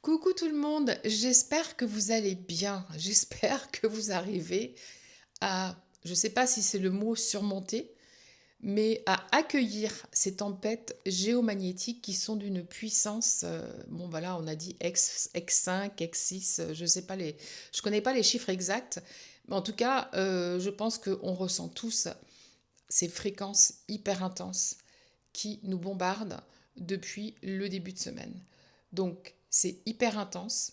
Coucou tout le monde, j'espère que vous allez bien, j'espère que vous arrivez à, je ne sais pas si c'est le mot surmonter, mais à accueillir ces tempêtes géomagnétiques qui sont d'une puissance, bon voilà, on a dit X5, X6, je sais pas je connais pas les chiffres exacts, mais en tout cas, je pense qu'on ressent tous ces fréquences hyper intenses qui nous bombardent depuis le début de semaine. Donc, c'est hyper intense.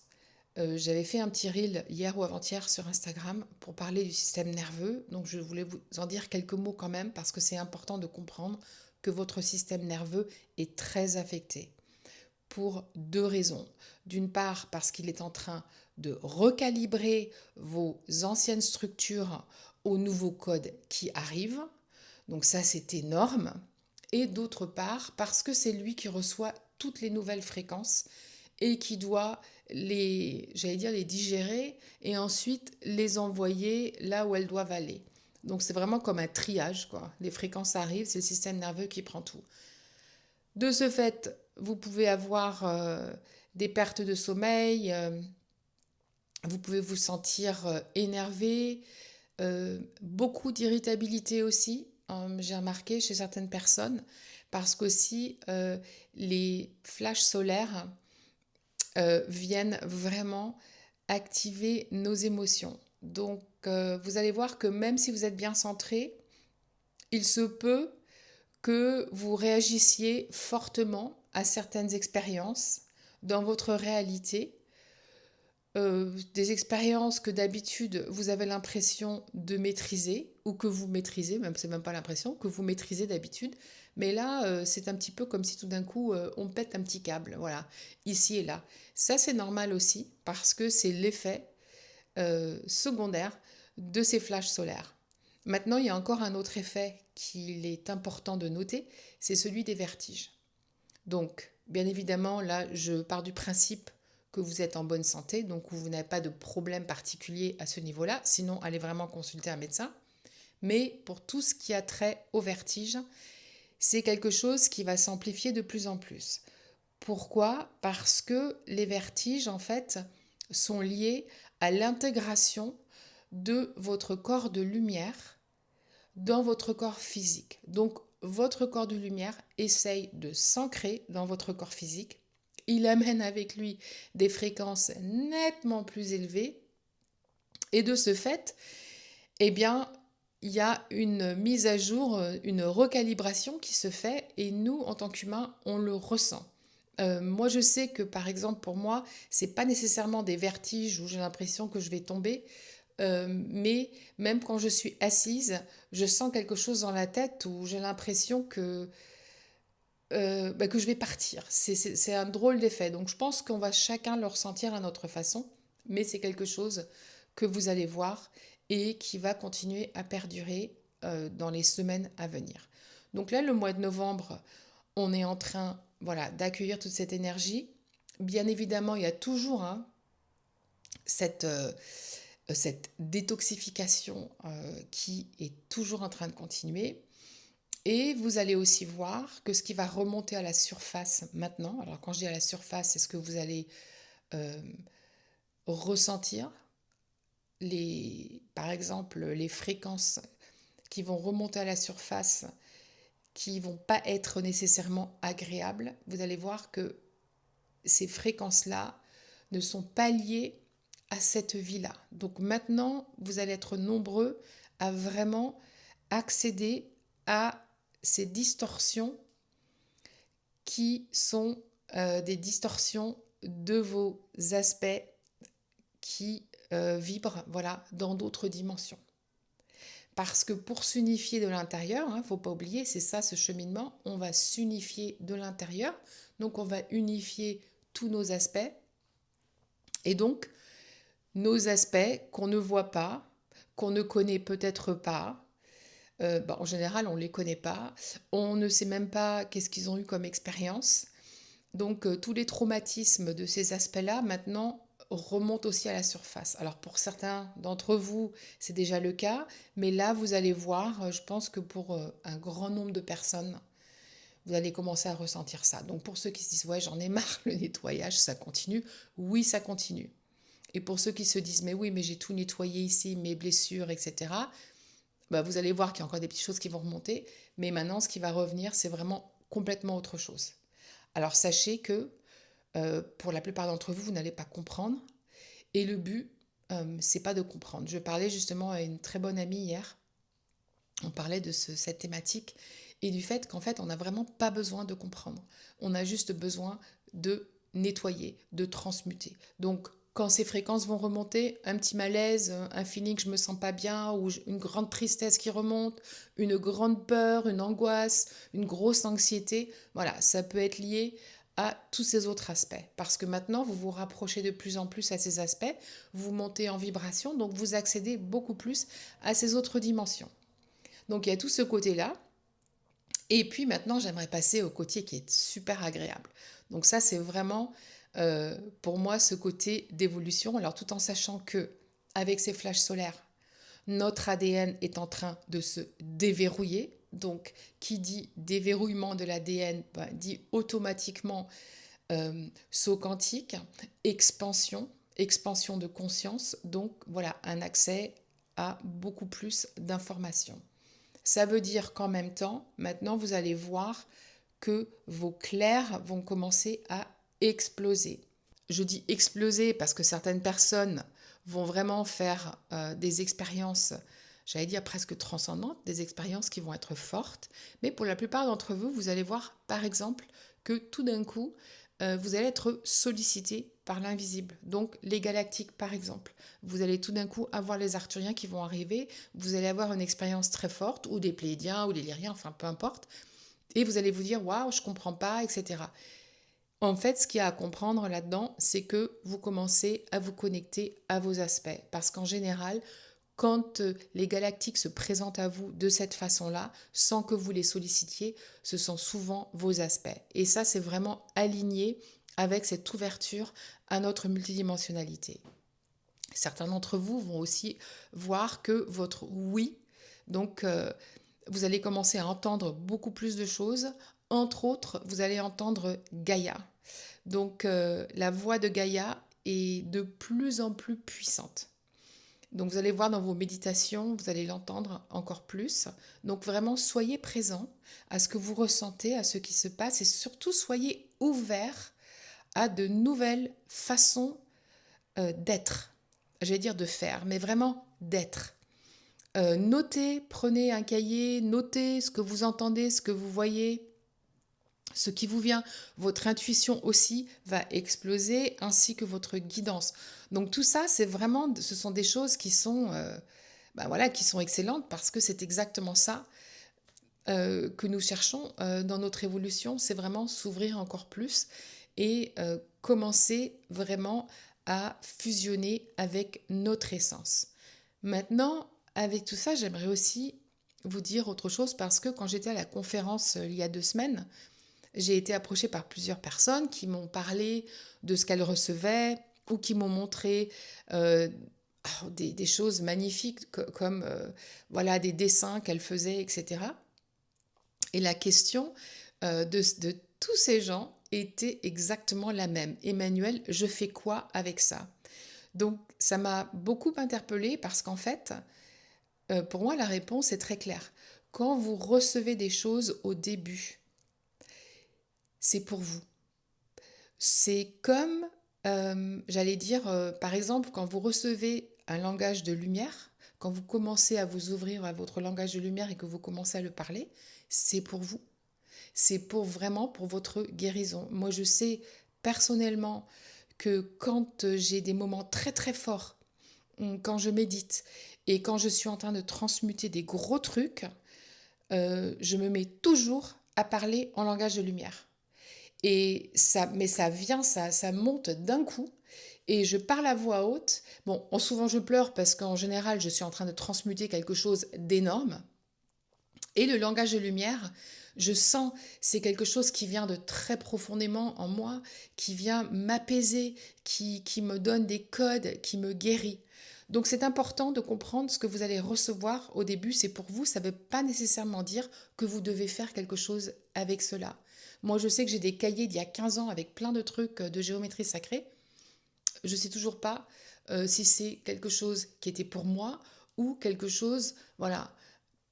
J'avais fait un petit reel hier ou avant-hier sur Instagram pour parler du système nerveux. Donc, je voulais vous en dire quelques mots quand même parce que c'est important de comprendre que votre système nerveux est très affecté pour deux raisons. D'une part, parce qu'il est en train de recalibrer vos anciennes structures aux nouveaux codes qui arrivent. Donc ça, c'est énorme. Et d'autre part, parce que c'est lui qui reçoit toutes les nouvelles fréquences et qui doit j'allais dire, les digérer et ensuite les envoyer là où elles doivent aller. Donc c'est vraiment comme un triage, quoi. Les fréquences arrivent, c'est le système nerveux qui prend tout. De ce fait, vous pouvez avoir des pertes de sommeil, vous pouvez vous sentir énervé, beaucoup d'irritabilité aussi, j'ai remarqué chez certaines personnes, parce qu'aussi les flashs solaires viennent vraiment activer nos émotions. Donc vous allez voir que même si vous êtes bien centré, il se peut que vous réagissiez fortement à certaines expériences dans votre réalité, des expériences que d'habitude vous avez l'impression de maîtriser ou que vous maîtrisez, même c'est même pas l'impression, que vous maîtrisez d'habitude, mais là c'est un petit peu comme si tout d'un coup on pète un petit câble, voilà, ici et là. Ça c'est normal aussi parce que c'est l'effet secondaire de ces flashs solaires. Maintenant, il y a encore un autre effet qu'il est important de noter, c'est celui des vertiges. Donc, bien évidemment, là, je pars du principe que vous êtes en bonne santé, donc vous n'avez pas de problème particulier à ce niveau-là, sinon allez vraiment consulter un médecin. Mais pour tout ce qui a trait au vertige, c'est quelque chose qui va s'amplifier de plus en plus. Pourquoi? Parce que les vertiges, en fait, sont liés à l'intégration de votre corps de lumière dans votre corps physique. Donc, votre corps de lumière essaye de s'ancrer dans votre corps physique. Il amène avec lui des fréquences nettement plus élevées. Et de ce fait, eh bien, il y a une mise à jour, une recalibration qui se fait et nous, en tant qu'humains, on le ressent. Moi, je sais que par exemple, pour moi, c'est pas nécessairement des vertiges où j'ai l'impression que je vais tomber, mais même quand je suis assise, je sens quelque chose dans la tête où j'ai l'impression que je vais partir. C'est un drôle d'effet. Donc je pense qu'on va chacun le ressentir à notre façon, mais c'est quelque chose que vous allez voir et qui va continuer à perdurer dans les semaines à venir. Donc là, le mois de novembre, on est en train, voilà, d'accueillir toute cette énergie. Bien évidemment, il y a toujours hein, cette, cette détoxification qui est toujours en train de continuer. Et vous allez aussi voir que ce qui va remonter à la surface maintenant, alors quand je dis à la surface, c'est ce que vous allez euh, ressentir, par exemple les fréquences qui vont remonter à la surface, qui vont pas être nécessairement agréables, vous allez voir que ces fréquences-là ne sont pas liées à cette vie-là. Donc maintenant, vous allez être nombreux à vraiment accéder à ces distorsions qui sont des distorsions de vos aspects qui vibrent voilà, dans d'autres dimensions. Parce que pour s'unifier de l'intérieur, il ne faut pas oublier, c'est ça ce cheminement, on va s'unifier de l'intérieur, donc on va unifier tous nos aspects, et donc nos aspects qu'on ne voit pas, qu'on ne connaît peut-être pas, en général on ne les connaît pas, on ne sait même pas qu'est-ce qu'ils ont eu comme expérience, donc tous les traumatismes de ces aspects-là maintenant remontent aussi à la surface. Alors pour certains d'entre vous, c'est déjà le cas, mais là vous allez voir, je pense que pour un grand nombre de personnes, vous allez commencer à ressentir ça. Donc pour ceux qui se disent, ouais, j'en ai marre, le nettoyage, ça continue. Oui, ça continue. Et pour ceux qui se disent, mais oui, mais j'ai tout nettoyé ici, mes blessures, etc., bah, vous allez voir qu'il y a encore des petites choses qui vont remonter. Mais maintenant, ce qui va revenir, c'est vraiment complètement autre chose. Alors sachez que pour la plupart d'entre vous, vous n'allez pas comprendre. Et le but, c'est pas de comprendre. Je parlais justement à une très bonne amie hier. On parlait de cette thématique et du fait qu'en fait, on n'a vraiment pas besoin de comprendre. On a juste besoin de nettoyer, de transmuter. Donc, quand ces fréquences vont remonter, un petit malaise, un feeling que je me sens pas bien, ou une grande tristesse qui remonte, une grande peur, une angoisse, une grosse anxiété, voilà, ça peut être lié à tous ces autres aspects. Parce que maintenant, vous vous rapprochez de plus en plus à ces aspects, vous montez en vibration, donc vous accédez beaucoup plus à ces autres dimensions. Donc il y a tout ce côté-là. Et puis maintenant, j'aimerais passer au côté qui est super agréable. Donc ça, c'est vraiment pour moi ce côté d'évolution. Alors tout en sachant que avec ces flashs solaires, notre ADN est en train de se déverrouiller. Donc qui dit déverrouillement de l'ADN dit automatiquement saut quantique, expansion, expansion de conscience. Donc voilà, un accès à beaucoup plus d'informations. Ça veut dire qu'en même temps, maintenant, vous allez voir que vos clairs vont commencer à exploser. Je dis exploser parce que certaines personnes vont vraiment faire des expériences, j'allais dire presque transcendantes, des expériences qui vont être fortes. Mais pour la plupart d'entre vous, vous allez voir, par exemple, que tout d'un coup, vous allez être sollicité par l'invisible. Donc les galactiques, par exemple. Vous allez tout d'un coup avoir les arthuriens qui vont arriver, vous allez avoir une expérience très forte, ou des pléiadiens, ou des lyriens, enfin peu importe, et vous allez vous dire, waouh, je comprends pas, etc. En fait, ce qu'il y a à comprendre là-dedans, c'est que vous commencez à vous connecter à vos aspects. Parce qu'en général, quand les galactiques se présentent à vous de cette façon-là, sans que vous les sollicitiez, ce sont souvent vos aspects. Et ça, c'est vraiment aligné avec cette ouverture à notre multidimensionnalité. Certains d'entre vous vont aussi voir que votre oui, donc vous allez commencer à entendre beaucoup plus de choses. Entre autres, vous allez entendre Gaïa. Donc la voix de Gaïa est de plus en plus puissante. Donc vous allez voir dans vos méditations, vous allez l'entendre encore plus. Donc vraiment, soyez présent à ce que vous ressentez, à ce qui se passe et surtout soyez ouverts à de nouvelles façons d'être. J'allais dire de faire, mais vraiment d'être. Notez, prenez un cahier, notez ce que vous entendez, ce que vous voyez, ce qui vous vient. Votre intuition aussi va exploser, ainsi que votre guidance. Donc tout ça, c'est vraiment, ce sont des choses qui sont, voilà, qui sont excellentes parce que c'est exactement ça que nous cherchons dans notre évolution. C'est vraiment s'ouvrir encore plus et commencer vraiment à fusionner avec notre essence. Maintenant, avec tout ça, j'aimerais aussi vous dire autre chose parce que quand j'étais à la conférence il y a 2 semaines, j'ai été approchée par plusieurs personnes qui m'ont parlé de ce qu'elles recevaient ou qui m'ont montré des choses magnifiques comme voilà, des dessins qu'elles faisaient, etc. Et la question de tous ces gens était exactement la même. Emmanuel, je fais quoi avec ça? Donc ça m'a beaucoup interpellée parce qu'en fait, pour moi, la réponse est très claire. Quand vous recevez des choses au début, c'est pour vous. C'est comme, j'allais dire, par exemple, quand vous recevez un langage de lumière, quand vous commencez à vous ouvrir à votre langage de lumière et que vous commencez à le parler, c'est pour vous. C'est pour vraiment pour votre guérison. Moi, je sais personnellement que quand j'ai des moments très très forts, quand je médite et quand je suis en train de transmuter des gros trucs, je me mets toujours à parler en langage de lumière. Et ça, mais ça vient, ça monte d'un coup. Et je parle à voix haute. Bon, souvent je pleure parce qu'en général, je suis en train de transmuter quelque chose d'énorme. Et le langage de lumière, je sens, c'est quelque chose qui vient de très profondément en moi, qui vient m'apaiser, qui me donne des codes, qui me guérit. Donc c'est important de comprendre ce que vous allez recevoir au début, c'est pour vous, ça ne veut pas nécessairement dire que vous devez faire quelque chose avec cela. Moi je sais que j'ai des cahiers d'il y a 15 ans avec plein de trucs de géométrie sacrée. Je ne sais toujours pas si c'est quelque chose qui était pour moi ou quelque chose, voilà,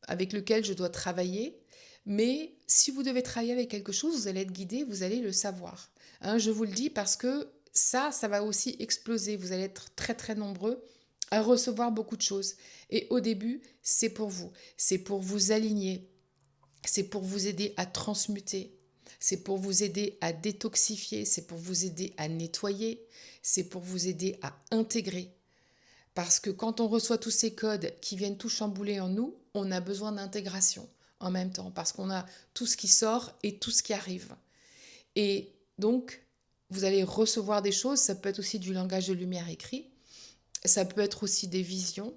avec lequel je dois travailler. Mais si vous devez travailler avec quelque chose, vous allez être guidé, vous allez le savoir. Hein, je vous le dis parce que ça va aussi exploser. Vous allez être très très nombreux à recevoir beaucoup de choses. Et au début, c'est pour vous. C'est pour vous aligner. C'est pour vous aider à transmuter. C'est pour vous aider à détoxifier. C'est pour vous aider à nettoyer. C'est pour vous aider à intégrer. Parce que quand on reçoit tous ces codes qui viennent tout chambouler en nous, on a besoin d'intégration en même temps, parce qu'on a tout ce qui sort et tout ce qui arrive. Et donc, vous allez recevoir des choses, ça peut être aussi du langage de lumière écrit, ça peut être aussi des visions.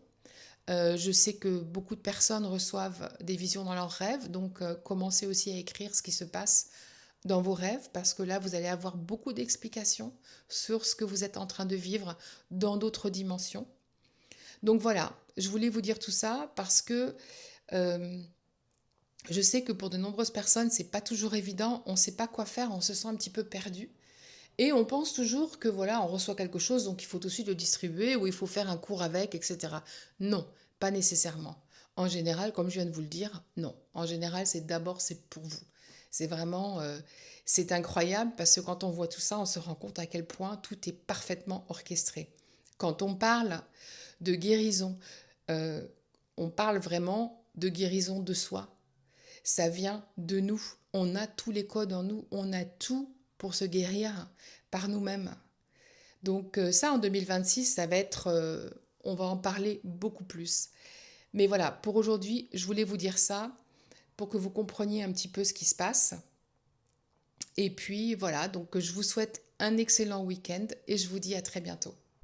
Je sais que beaucoup de personnes reçoivent des visions dans leurs rêves, donc commencez aussi à écrire ce qui se passe dans vos rêves, parce que là, vous allez avoir beaucoup d'explications sur ce que vous êtes en train de vivre dans d'autres dimensions. Donc voilà, je voulais vous dire tout ça parce que euh, je sais que pour de nombreuses personnes, c'est pas toujours évident, on ne sait pas quoi faire, on se sent un petit peu perdu. Et on pense toujours que voilà, on reçoit quelque chose, donc il faut tout de suite le distribuer ou il faut faire un cours avec, etc. Non, pas nécessairement. En général, comme je viens de vous le dire, non. En général, c'est pour vous. C'est vraiment, c'est incroyable parce que quand on voit tout ça, on se rend compte à quel point tout est parfaitement orchestré. Quand on parle de guérison, euh, on parle vraiment de guérison de soi. Ça vient de nous. On a tous les codes en nous, on a tout pour se guérir par nous-mêmes. Donc ça, en 2026, ça va être... on va en parler beaucoup plus. Mais voilà, pour aujourd'hui, je voulais vous dire ça pour que vous compreniez un petit peu ce qui se passe. Et puis voilà, donc je vous souhaite un excellent week-end et je vous dis à très bientôt.